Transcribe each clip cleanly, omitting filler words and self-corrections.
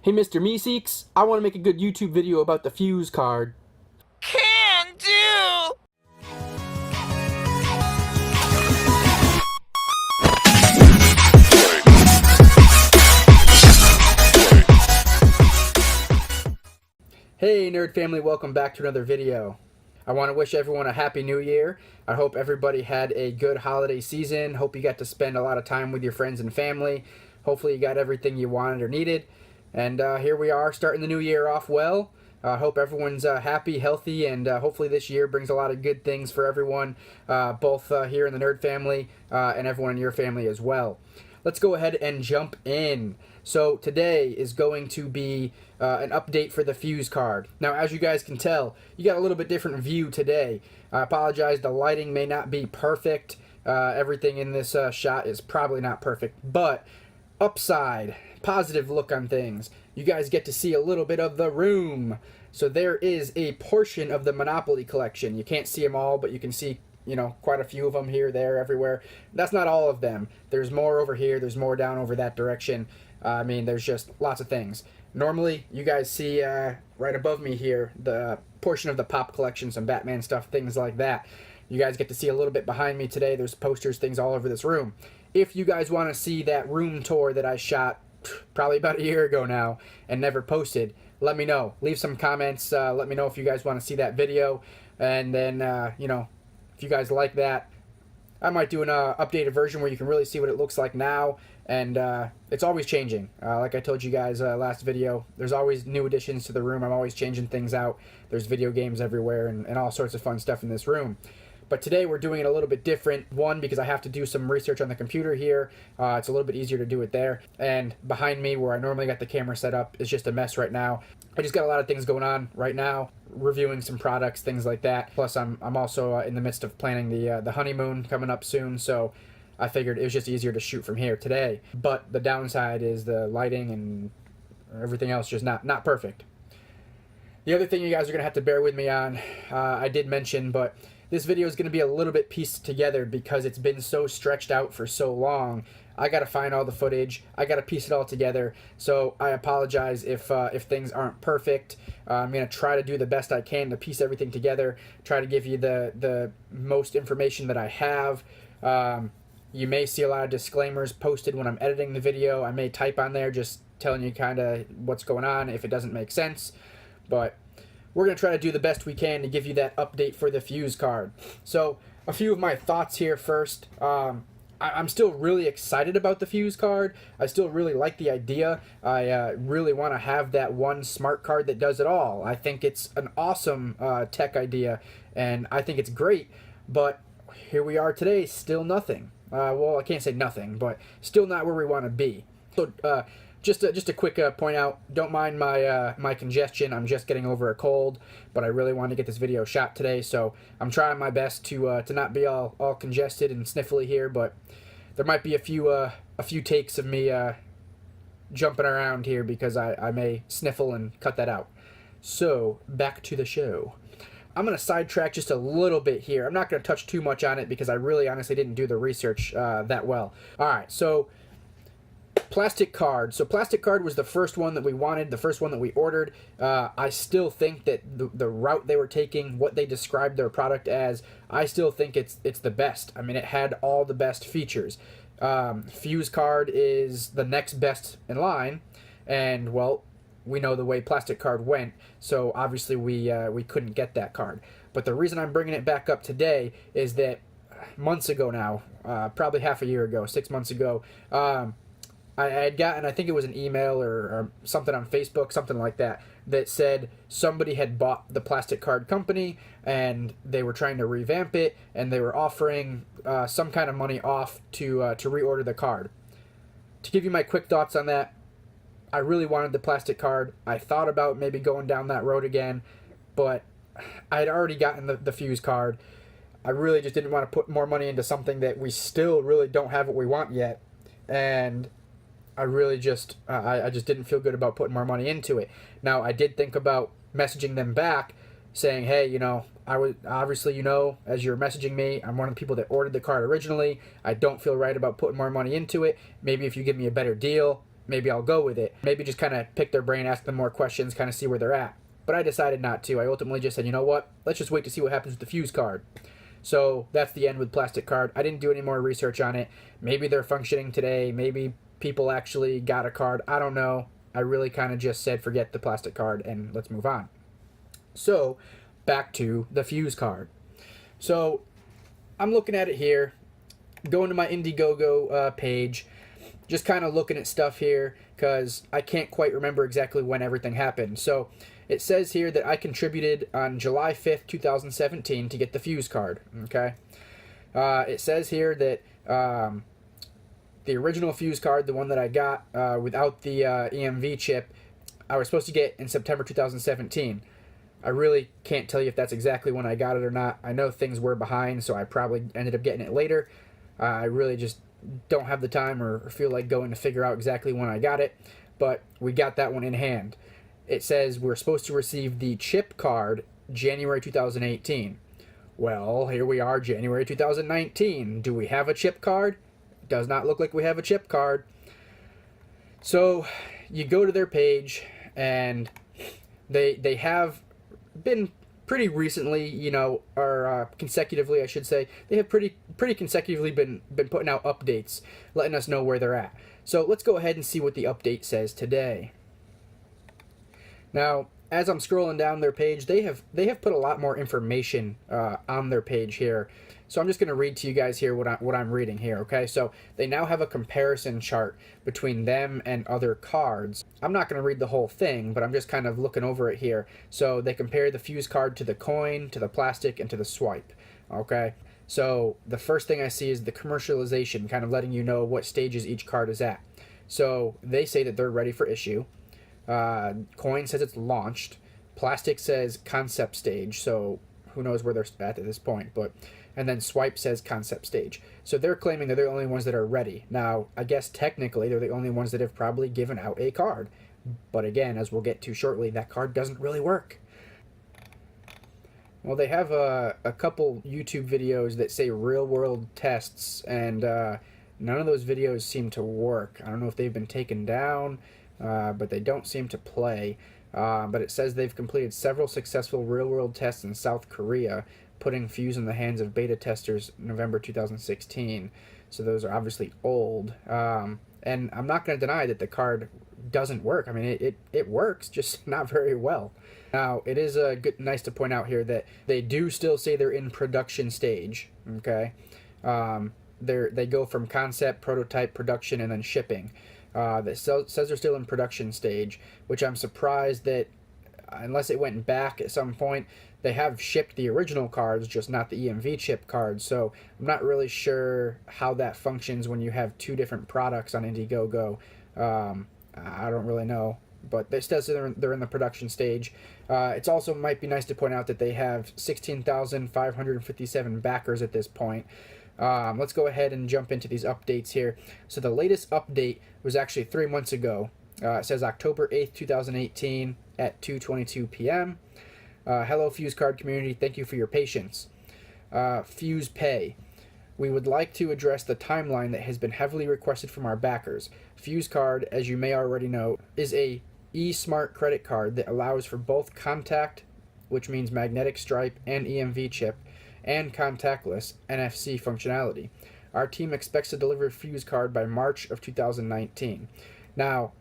Hey Mr. Meeseeks, I want to make a good YouTube video about the Fuze card. Can do! Hey nerd family, welcome back to another video. I want to wish everyone a happy new year. I hope everybody had a good holiday season. Hope you got to spend a lot of time with your friends and family. Hopefully you got everything you wanted or needed. And here we are starting the new year off well. I hope everyone's happy, healthy, and hopefully this year brings a lot of good things for everyone, both here in the nerd family and everyone in your family as well. Let's go ahead and jump in. So today is going to be an update for the Fuze card. Now, as you guys can tell, you got a little bit different view today. I apologize, the lighting may not be perfect. Everything in this shot is probably not perfect, but upside, positive look on things. You guys get to see a little bit of the room. So there is a portion of the Monopoly collection. You can't see them all, but you can see, you know, quite a few of them here, there, everywhere. That's not all of them. There's more over here. There's more down over that direction. I mean, there's just lots of things. Normally, you guys see right above me here the portion of the Pop collection, some Batman stuff, things like that. You guys get to see a little bit behind me today. There's posters, things all over this room. If you guys want to see that room tour that I shot probably about a year ago now and never posted, let me know. Leave some comments. Let me know if you guys want to see that video. And then, you know, if you guys like that, I might do an updated version where you can really see what it looks like now. And it's always changing. Like I told you guys last video, there's always new additions to the room. I'm always changing things out. There's video games everywhere and all sorts of fun stuff in this room. But today we're doing it a little bit different. One, because I have to do some research on the computer here. It's a little bit easier to do it there. And behind me, where I normally got the camera set up, is just a mess right now. I just got a lot of things going on right now, reviewing some products, things like that. Plus, I'm also in the midst of planning the honeymoon coming up soon, so I figured it was just easier to shoot from here today. But the downside is the lighting and everything else just not perfect. The other thing you guys are going to have to bear with me on, I did mention, but this video is going to be a little bit pieced together because it's been so stretched out for so long. I got to find all the footage. I got to piece it all together. So I apologize if things aren't perfect. I'm going to try to do the best I can to piece everything together, try to give you the most information that I have. You may see a lot of disclaimers posted when I'm editing the video. I may type on there just telling you kind of what's going on if it doesn't make sense. But we're going to try to do the best we can to give you that update for the Fuze card. So a few of my thoughts here first. I'm still really excited about the Fuze card. I still really like the idea. I really want to have that one smart card that does it all. I think it's an awesome tech idea, and I think it's great. But here we are today, still nothing. Well, I can't say nothing, but still not where we want to be. So just a quick point out, don't mind my congestion. I'm just getting over a cold, but I really want to get this video shot today, so I'm trying my best to not be all congested and sniffly here, but there might be a few takes of me jumping around here because I may sniffle and cut that out. So, back to the show. I'm going to sidetrack just a little bit here. I'm not going to touch too much on it because I really honestly didn't do the research that well. Alright, so plastic card. So plastic card was the first one that we wanted, the first one that we ordered. I still think that the route they were taking, what they described their product as, I still think it's the best. I mean, it had all the best features. Fuze card is the next best in line, and well, we know the way plastic card went, so obviously we couldn't get that card. But the reason I'm bringing it back up today is that months ago now, probably half a year ago, 6 months ago, I had gotten, I think it was an email or something on Facebook, something like that, that said somebody had bought the plastic card company and they were trying to revamp it and they were offering some kind of money off to reorder the card. To give you my quick thoughts on that, I really wanted the plastic card. I thought about maybe going down that road again, but I had already gotten the Fuze card. I really just didn't want to put more money into something that we still really don't have what we want yet, and I really just I just didn't feel good about putting more money into it. Now, I did think about messaging them back saying, hey, you know, I would obviously, you know, as you're messaging me, I'm one of the people that ordered the card originally. I don't feel right about putting more money into it. Maybe if you give me a better deal, maybe I'll go with it. Maybe just kind of pick their brain, ask them more questions, kind of see where they're at. But I decided not to. I ultimately just said, you know what? Let's just wait to see what happens with the Fuze card. So that's the end with plastic card. I didn't do any more research on it. Maybe they're functioning today. Maybe people actually got a card. I don't know. I really kind of just said forget the plastic card and let's move on. So back to the Fuze card. So I'm looking at it here, going to my IndieGoGo page, just kind of looking at stuff here because I can't quite remember exactly when everything happened. So it says here that I contributed on July 5th, 2017 to get the Fuze card, okay? It says here that the original Fuze card, the one that I got without the EMV chip, I was supposed to get in September 2017. I really can't tell you if that's exactly when I got it or not. I know things were behind, so I probably ended up getting it later. I really just don't have the time or feel like going to figure out exactly when I got it, but we got that one in hand. It says we're supposed to receive the chip card January 2018. Well, here we are, January 2019. Do we have a chip card? Does not look like we have a chip card. So you go to their page, and they have been pretty recently, you know, or consecutively, I should say, they have pretty consecutively been putting out updates, letting us know where they're at. So let's go ahead and see what the update says today. Now, as I'm scrolling down their page, they have put a lot more information on their page here. So I'm just going to read to you guys here what I'm reading here, okay? So they now have a comparison chart between them and other cards. I'm not going to read the whole thing, but I'm just kind of looking over it here. So they compare the Fuze card to the coin, to the plastic, and to the swipe, okay? So the first thing I see is the commercialization, kind of letting you know what stages each card is at. So they say that they're ready for issue. Coin says it's launched. Plastic says concept stage, so who knows where they're at this point, but... And then Swipe says concept stage. So they're claiming that they're the only ones that are ready. Now, I guess technically they're the only ones that have probably given out a card. But again, as we'll get to shortly, that card doesn't really work. Well, they have a couple YouTube videos that say real-world tests, and none of those videos seem to work. I don't know if they've been taken down, but they don't seem to play. But it says they've completed several successful real-world tests in South Korea, putting Fuze in the hands of beta testers November 2016. So those are obviously old. And I'm not going to deny that the card doesn't work. I mean, it works, just not very well. Now, it is nice to point out here that they do still say they're in production stage, okay? They go from concept, prototype, production, and then shipping. That says they're still in production stage, which I'm surprised that, unless it went back at some point, they have shipped the original cards, just not the EMV chip cards. So I'm not really sure how that functions when you have two different products on IndieGoGo. I don't really know, but they still say they're in the production stage. It's also might be nice to point out that they have 16,557 backers at this point. Let's go ahead and jump into these updates here. So the latest update was actually 3 months ago. It says October 8th, 2018 at 2:22 p.m. Hello, Fuze card community. Thank you for your patience. Fuze Pay. We would like to address the timeline that has been heavily requested from our backers. Fuze card, as you may already know, is a eSmart credit card that allows for both contact, which means magnetic stripe and EMV chip, and contactless NFC functionality. Our team expects to deliver Fuze card by March of 2019. Now,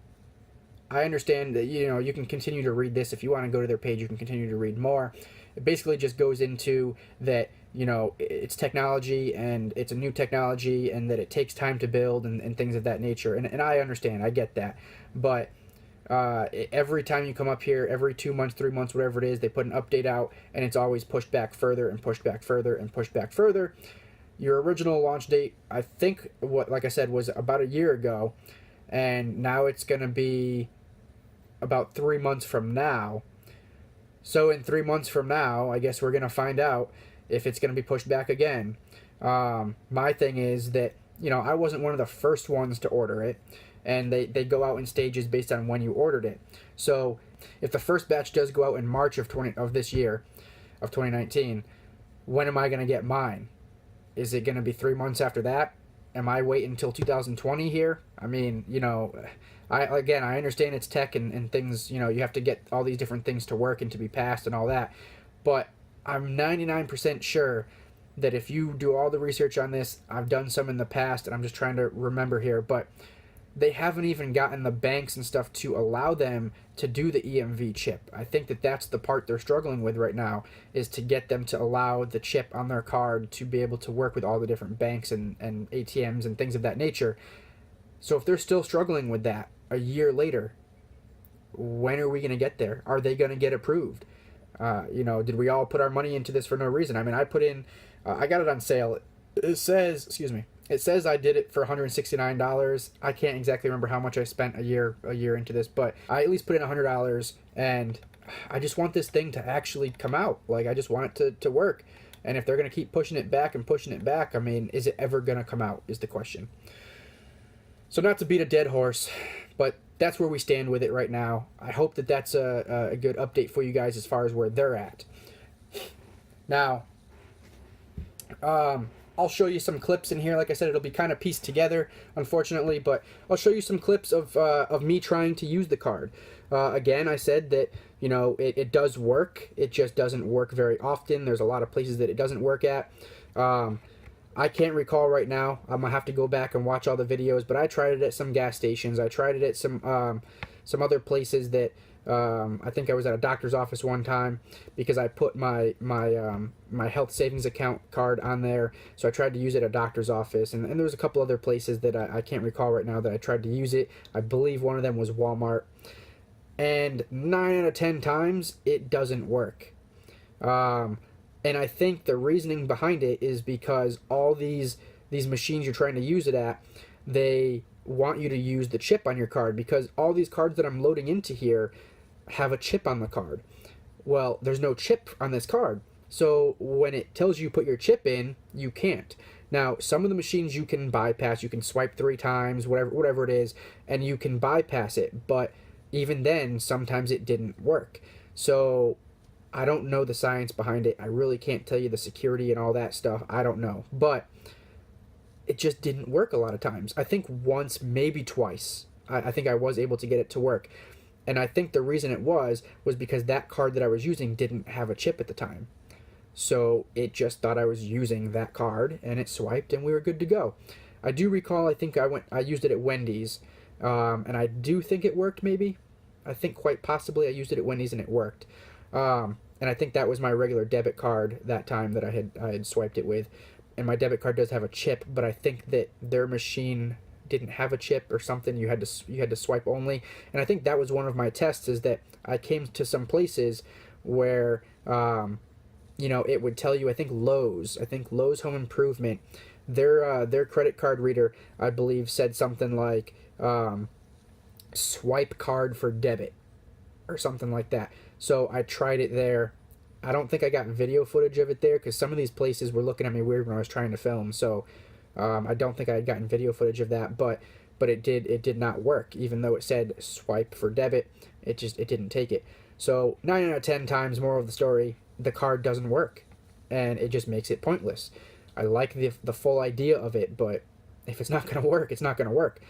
I understand that, you know, you can continue to read this. If you want to go to their page, you can continue to read more. It basically just goes into that, you know, it's technology and it's a new technology and that it takes time to build and things of that nature. And I understand. I get that. But every time you come up here, every 2 months, 3 months, whatever it is, they put an update out and it's always pushed back further and pushed back further and pushed back further. Your original launch date, I think, like I said, was about a year ago. And now it's going to be about 3 months from now. So in 3 months from now, I guess we're going to find out if it's going to be pushed back again. My thing is that, you know, I wasn't one of the first ones to order it, and they go out in stages based on when you ordered it. So if the first batch does go out in March of this year, of 2019, when am I going to get mine? Is it going to be 3 months after that? am I waiting until 2020 here? I mean, you know, I understand it's tech and things, you know, you have to get all these different things to work and to be passed and all that. But I'm 99% sure that if you do all the research on this, I've done some in the past and I'm just trying to remember here, but they haven't even gotten the banks and stuff to allow them to do the EMV chip. I think that that's the part they're struggling with right now, is to get them to allow the chip on their card to be able to work with all the different banks and ATMs and things of that nature. So if they're still struggling with that a year later, when are we going to get there? Are they going to get approved? You know, did we all put our money into this for no reason? I mean, I put in, I got it on sale. It says, excuse me, it says I did it for $169. I can't exactly remember how much I spent a year into this, but I at least put in $100, and I just want this thing to actually come out. Like, I just want it to work. And if they're going to keep pushing it back, I mean, is it ever going to come out is the question. So not to beat a dead horse, but that's where we stand with it right now. I hope that that's a good update for you guys as far as where they're at. Now, I'll show you some clips in here. Like I said, it'll be kind of pieced together, unfortunately, but I'll show you some clips of me trying to use the card. Again, I said that, you know, it does work. It just doesn't work very often. There's a lot of places that it doesn't work at. I can't recall right now. I'm gonna have to go back and watch all the videos, but I tried it at some gas stations. I tried it at some other places that I think I was at a doctor's office one time because I put my health savings account card on there. So I tried to use it at a doctor's office, and there was a couple other places that I can't recall right now that I tried to use it. I believe one of them was Walmart, and 9 out of 10 times it doesn't work. And I think the reasoning behind it is because all these machines you're trying to use it at, they want you to use the chip on your card, because all these cards that I'm loading into here have a chip on the card. Well, there's no chip on this card. So when it tells you put your chip in, you can't. Now, some of the machines you can bypass. You can swipe 3 times, whatever it is, and you can bypass it. But even then, sometimes it didn't work. So I don't know the science behind it. I really can't tell you the security and all that stuff. I don't know. But it just didn't work a lot of times. I think once, maybe twice, I think I was able to get it to work. And I think the reason it was because that card that I was using didn't have a chip at the time. So it just thought I was using that card, and it swiped, and we were good to go. I do recall, I think I used it at Wendy's, and I do think it worked maybe. I think quite possibly I used it at Wendy's and it worked. And I think that was my regular debit card that time that I had swiped it with. And my debit card does have a chip, but I think that their machine didn't have a chip or something. You had to swipe only. And I think that was one of my tests, is that I came to some places where you know, it would tell you, I think Lowe's Home Improvement, their credit card reader, I believe, said something like swipe card for debit or something like that. So I tried it there. I don't think I got video footage of it there, because some of these places were looking at me weird when I was trying to film. So I don't think I had gotten video footage of that, but it did not work. Even though it said swipe for debit, it didn't take it. So 9 out of 10 times, moral of the story, the card doesn't work, and it just makes it pointless. I like the full idea of it, but if it's not going to work, it's not going to work.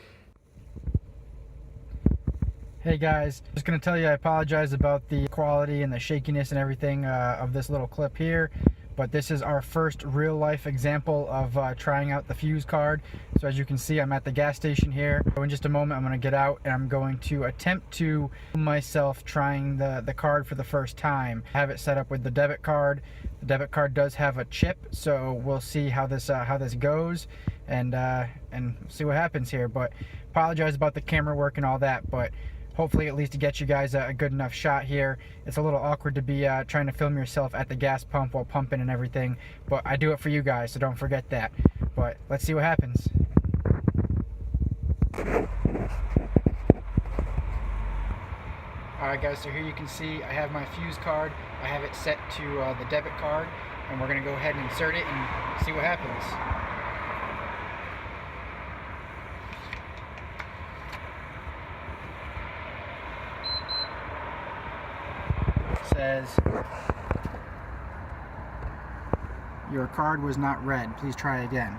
Hey guys, just going to tell you I apologize about the quality and the shakiness and everything of this little clip here, but this is our first real life example of trying out the Fuze card. So as you can see, I'm at the gas station here. So in just a moment, I'm going to get out and I'm going to attempt to film myself trying the card for the first time. I have it set up with the debit card. The debit card does have a chip, so we'll see how this goes and see what happens here. But apologize about the camera work and all that, but hopefully at least to get you guys a good enough shot here. It's a little awkward to be trying to film yourself at the gas pump while pumping and everything, but I do it for you guys, so don't forget that. But let's see what happens. Alright guys, so here you can see I have my Fuze card. I have it set to the debit card, and we're going to go ahead and insert it and see what happens. Says your card was not read. Please try again.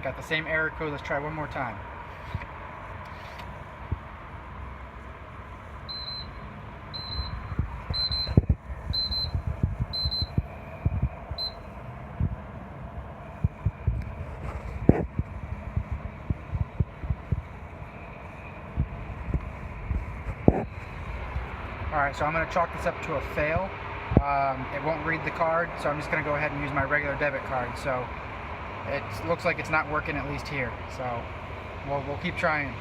Got the same error code. Let's try one more time. Alright, so I'm going to chalk this up to a fail. It won't read the card, so I'm just going to go ahead and use my regular debit card. So it looks like it's not working, at least here. So we'll keep trying.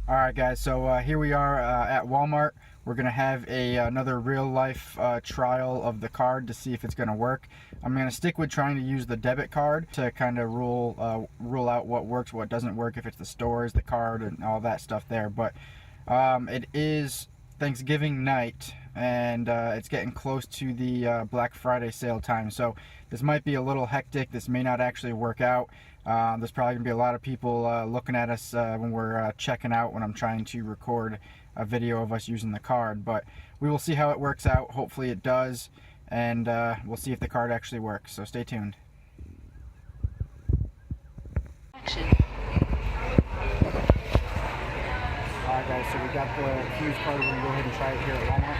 Alright guys, so here we are at Walmart. We're going to have another real life trial of the card to see if it's going to work. I'm going to stick with trying to use the debit card to kind of rule out what works, what doesn't work, if it's the stores, the card, and all that stuff there. But it is Thanksgiving night, and it's getting close to the Black Friday sale time. So this might be a little hectic. This may not actually work out. There's probably going to be a lot of people looking at us when we're checking out, when I'm trying to record a video of us using the card. But we will see how it works out. Hopefully it does, and we'll see if the card actually works. So stay tuned. Alright guys, so we got the Fuze card. We're going to go ahead and try it here at Walmart.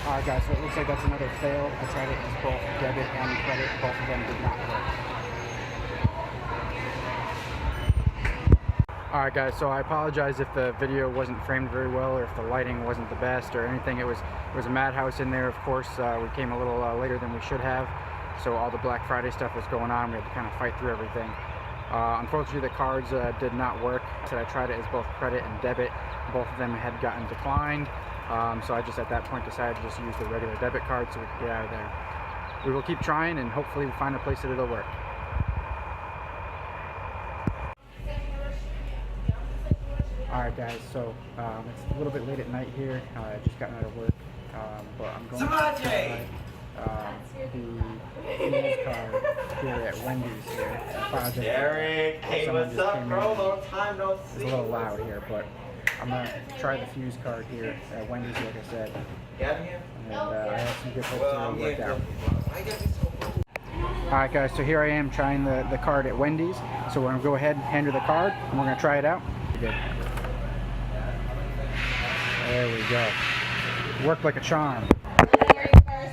Alright guys, so it looks like that's another fail. I tried it with both debit and credit. Both of them did not work. Alright guys, so I apologize if the video wasn't framed very well, or if the lighting wasn't the best or anything. It was a madhouse in there, of course. We came a little later than we should have, so all the Black Friday stuff was going on. We had to kind of fight through everything. Unfortunately, the cards did not work. So I tried it as both credit and debit. Both of them had gotten declined. So I just at that point decided to just use the regular debit card so we could get out of there. We will keep trying, and hopefully we find a place that it'll work. Alright guys, so it's a little bit late at night here. I just got out of work, but I'm going to try the Fuze card here at Wendy's here. Derek, hey, what's up, bro? Long time no see. It's a little loud here, but I'm going to try the Fuze card here at Wendy's, like I said. And I have some good hopes that it'll work out. Alright guys, so here I am trying the card at Wendy's. So we're going to go ahead and hand her the card, and we're going to try it out. Good. There we go. Worked like a charm.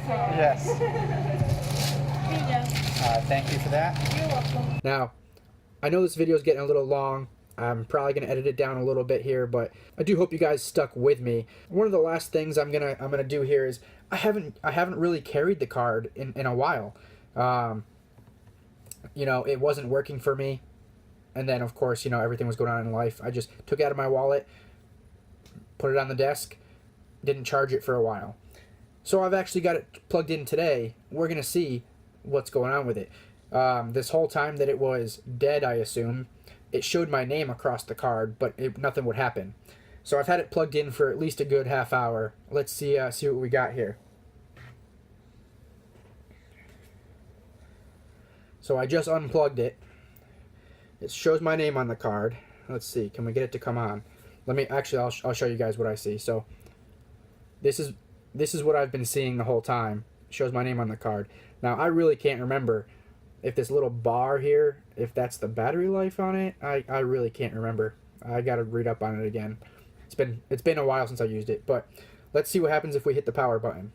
Yes. Thank you for that. You're welcome. Now, I know this video is getting a little long. I'm probably going to edit it down a little bit here, but I do hope you guys stuck with me. One of the last things I'm gonna do here is I haven't really carried the card in a while. You know, it wasn't working for me, and then of course, you know, everything was going on in life. I just took it out of my wallet, put it on the desk, didn't charge it for a while. So I've actually got it plugged in today. We're gonna see what's going on with it. This whole time that it was dead, I assume, it showed my name across the card, but nothing would happen. So I've had it plugged in for at least a good half hour. Let's see what we got here. So I just unplugged it. It shows my name on the card. Let's see, can we get it to come on? I'll show you guys what I see. So this is what I've been seeing the whole time. It shows my name on the card. Now I really can't remember if this little bar here, if that's the battery life on it. I really can't remember. I gotta read up on it again. It's been a while since I used it, but let's see what happens if we hit the power button.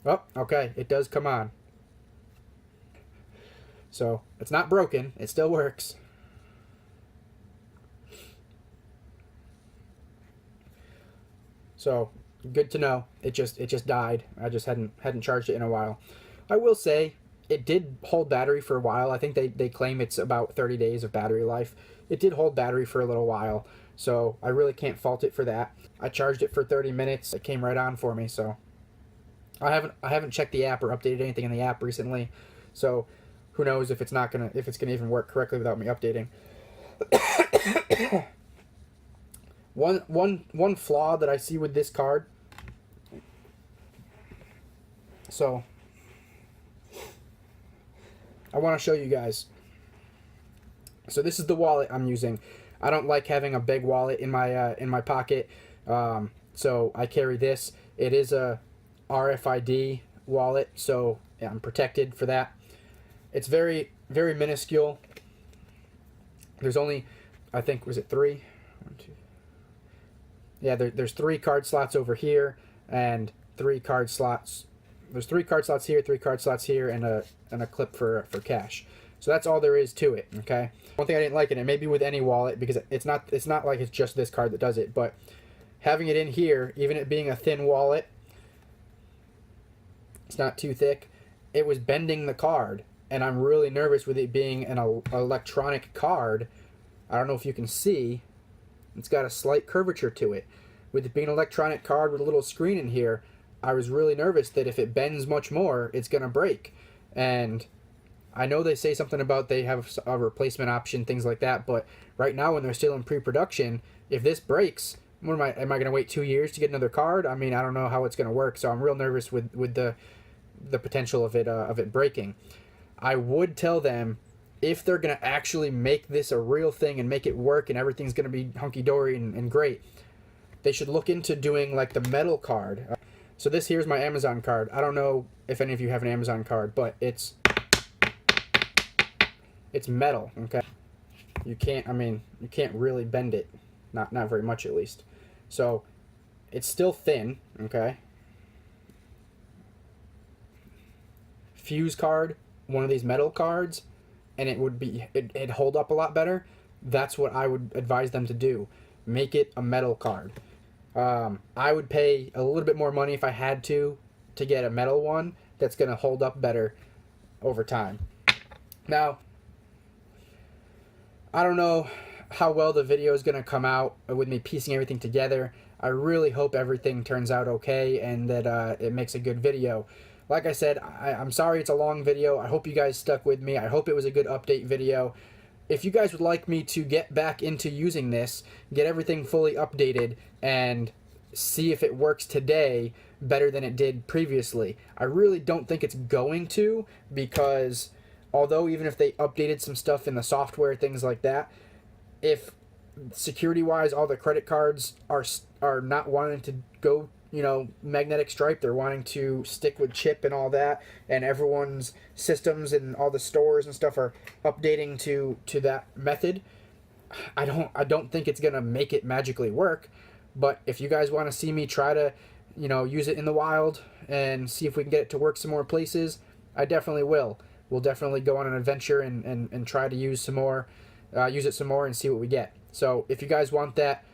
Oh, okay, it does come on. So it's not broken, it still works. So good to know. It just died. I just hadn't charged it in a while. I will say it did hold battery for a while. I think they claim it's about 30 days of battery life. It did hold battery for a little while, so I really can't fault it for that. I charged it for 30 minutes. It came right on for me, so I haven't checked the app or updated anything in the app recently. So who knows if it's gonna even work correctly without me updating. One flaw that I see with this card. So I want to show you guys. So this is the wallet I'm using. I don't like having a big wallet in my pocket, so I carry this. It is a RFID wallet, so yeah, I'm protected for that. It's very, very minuscule. There's only, I think, was it 3? 1, 2. Yeah, there's 3 card slots over here and 3 card slots. There's 3 card slots here, 3 card slots here, and a clip for cash. So that's all there is to it. Okay. One thing I didn't like in it, maybe with any wallet, because it's not like it's just this card that does it, but having it in here, even it being a thin wallet, it's not too thick. It was bending the card, and I'm really nervous with it being an electronic card. I don't know if you can see. It's got a slight curvature to it. With it being an electronic card with a little screen in here, I was really nervous that if it bends much more, it's going to break. And I know they say something about they have a replacement option, things like that, but right now when they're still in pre-production, if this breaks, am I going to wait 2 years to get another card? I mean, I don't know how it's going to work, so I'm real nervous with the potential of it breaking. I would tell them, if they're going to actually make this a real thing and make it work and everything's going to be hunky-dory and great, they should look into doing like the metal card. So this here's my Amazon card. I don't know if any of you have an Amazon card, but it's metal, okay? You can't really bend it. Not very much at least. So it's still thin, okay? Fuze card, one of these metal cards, and it'd hold up a lot better. That's what I would advise them to do. Make it a metal card. I would pay a little bit more money if I had to get a metal one that's going to hold up better over time. Now, I don't know how well the video is going to come out with me piecing everything together. I really hope everything turns out okay and that it makes a good video. Like I said, I'm sorry it's a long video. I hope you guys stuck with me. I hope it was a good update video. If you guys would like me to get back into using this, get everything fully updated, and see if it works today better than it did previously, I really don't think it's going to, because although even if they updated some stuff in the software, things like that, if security-wise all the credit cards are not wanting to go, magnetic stripe, they're wanting to stick with chip and all that, and everyone's systems and all the stores and stuff are updating to that method, I don't think it's gonna make it magically work. But if you guys want to see me try to use it in the wild and see if we can get it to work some more places, I definitely will. We'll definitely go on an adventure and try to use it some more and see what we get. So if you guys want that,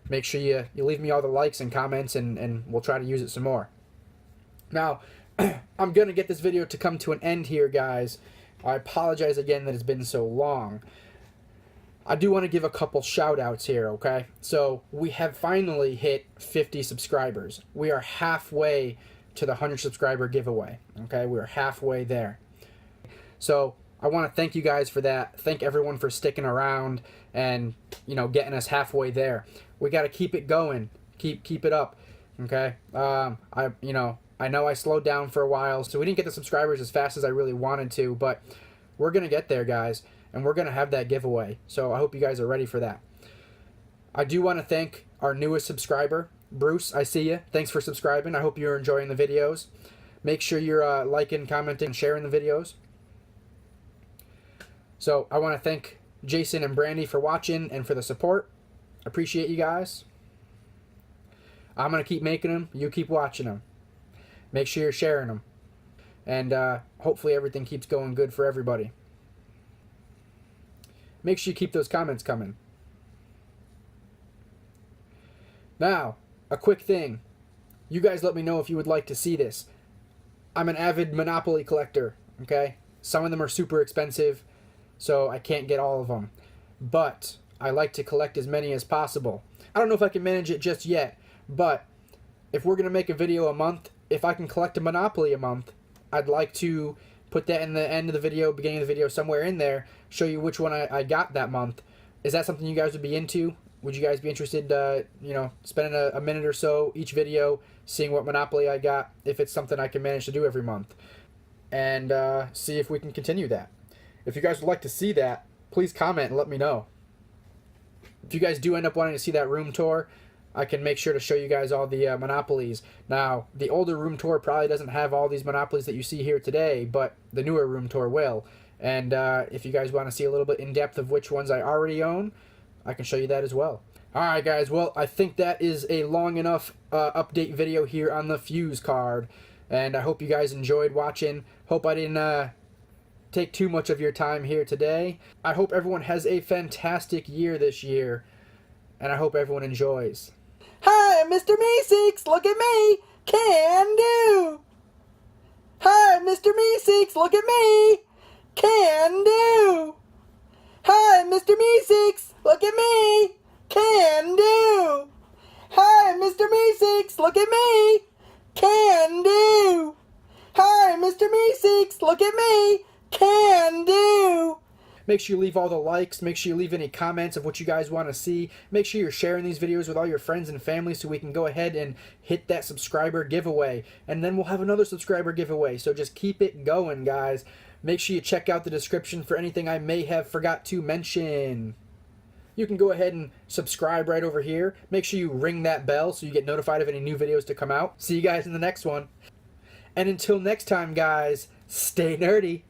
make sure you leave me all the likes and comments, and we'll try to use it some more. Now, I'm going to get this video to come to an end here, guys. I apologize again that it's been so long. I do want to give a couple shout-outs here, okay? So, we have finally hit 50 subscribers. We are halfway to the 100 subscriber giveaway, okay? We're halfway there. So, I want to thank you guys for that. Thank everyone for sticking around and, getting us halfway there. We got to keep it going. Keep it up, okay? I know I slowed down for a while, so we didn't get the subscribers as fast as I really wanted to, but we're going to get there, guys, and we're going to have that giveaway. So I hope you guys are ready for that. I do want to thank our newest subscriber, Bruce. I see you. Thanks for subscribing. I hope you're enjoying the videos. Make sure you're liking, commenting, and sharing the videos. So I want to thank Jason and Brandy for watching and for the support. Appreciate you guys. I'm going to keep making them. You keep watching them. Make sure you're sharing them. And hopefully everything keeps going good for everybody. Make sure you keep those comments coming. Now, a quick thing. You guys let me know if you would like to see this. I'm an avid Monopoly collector, okay? Some of them are super expensive, so I can't get all of them. But I like to collect as many as possible. I don't know if I can manage it just yet, but if we're going to make a video a month, if I can collect a Monopoly a month, I'd like to put that in the end of the video, beginning of the video, somewhere in there, show you which one I got that month. Is that something you guys would be into? Would you guys be interested, spending a minute or so each video, seeing what Monopoly I got, if it's something I can manage to do every month? And see if we can continue that. If you guys would like to see that, please comment and let me know. If you guys do end up wanting to see that room tour, I can make sure to show you guys all the Monopolies. Now, the older room tour probably doesn't have all these Monopolies that you see here today, but the newer room tour will. And if you guys want to see a little bit in depth of which ones I already own, I can show you that as well. Alright guys, well, I think that is a long enough update video here on the Fuze card. And I hope you guys enjoyed watching. Hope I didn't take too much of your time here today. I hope everyone has a fantastic year this year. And I hope everyone enjoys. Hi, Mr. Meeseeks, look at me! Can do! Hi, Mr. Meeseeks, look at me! Can do! Hi, Mr. Meeseeks, look at me! Can do! Hi, Mr. Meeseeks, look at me! Can do! Hi, Mr. Meeseeks, look at me! Can do! Make sure you leave all the likes. Make sure you leave any comments of what you guys want to see. Make sure you're sharing these videos with all your friends and family so we can go ahead and hit that subscriber giveaway. And then we'll have another subscriber giveaway. So just keep it going, guys. Make sure you check out the description for anything I may have forgot to mention. You can go ahead and subscribe right over here. Make sure you ring that bell so you get notified of any new videos to come out. See you guys in the next one. And until next time, guys, stay nerdy.